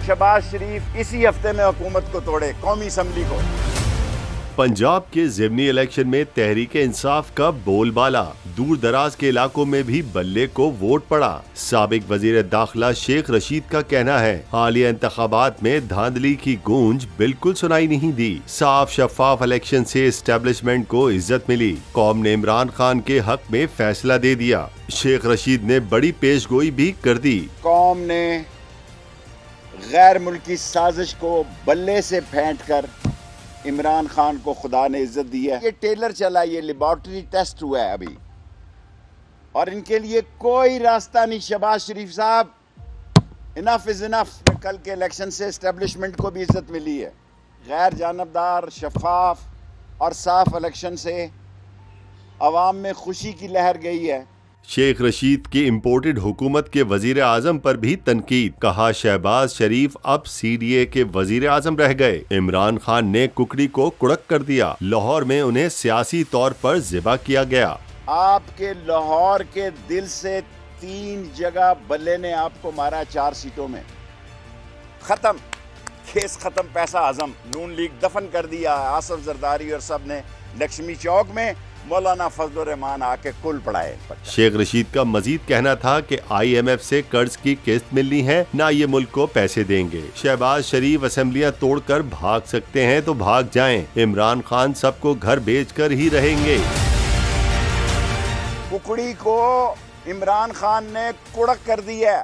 शहबाज शरीफ इसी हफ्ते में हुकूमत को तोड़े, कौमी असम्बली को। पंजाब के ज़िमनी इलेक्शन में तहरीक इंसाफ का बोलबाला, दूर दराज के इलाकों में भी बल्ले को वोट पड़ा। साबिक वजीर दाखिला शेख रशीद का कहना है, हालिया इंतखाबात में धांधली की गूंज बिल्कुल सुनाई नहीं दी। साफ शफाफ इलेक्शन से एस्टेब्लिशमेंट को इज्जत मिली। कौम ने इमरान खान के हक में फैसला दे दिया। शेख रशीद ने बड़ी पेशगोई भी कर दी। कौम ने गैर मुल्की साजिश को बल्ले से फेंट कर इमरान खान को खुदा ने इज्जत दी है। ये टेलर चला, ये लेबोरेटरी टेस्ट हुआ है अभी, और इनके लिए कोई रास्ता नहीं। शहबाज शरीफ साहब, इनफ इज इनफ। कल के इलेक्शन से एस्टेब्लिशमेंट को भी इज्जत मिली है। गैर जानबदार, शफाफ और साफ इलेक्शन से अवाम में खुशी की लहर गई है। शेख रशीद की इम्पोर्टेड हुकूमत के वजीर आजम पर भी तनकीद। कहा, शहबाज शरीफ अब CDA के वजीर आजम रह गए। इमरान खान ने कुकड़ी को कुड़क कर दिया। लाहौर में उन्हें सियासी तौर पर ज़िबा किया गया। आपके लाहौर के दिल से 3 जगह बल्ले ने आपको मारा, 4 सीटों में। खत्म, केस खत्म, पैसा हजम। नून लीग दफन कर दिया आसफ जरदारी और सब ने। लक्ष्मी चौक में मौलाना फजलुर रहमान आके कुल पढ़ाए। शेख रशीद का मजीद कहना था कि IMF से कर्ज की किस्त मिलनी है, ना ये मुल्क को पैसे देंगे। शहबाज शरीफ असेंबलियां तोड़कर भाग सकते हैं तो भाग जाएं। इमरान खान सबको घर बेचकर ही रहेंगे। कुकड़ी को इमरान खान ने कुड़क कर दिया।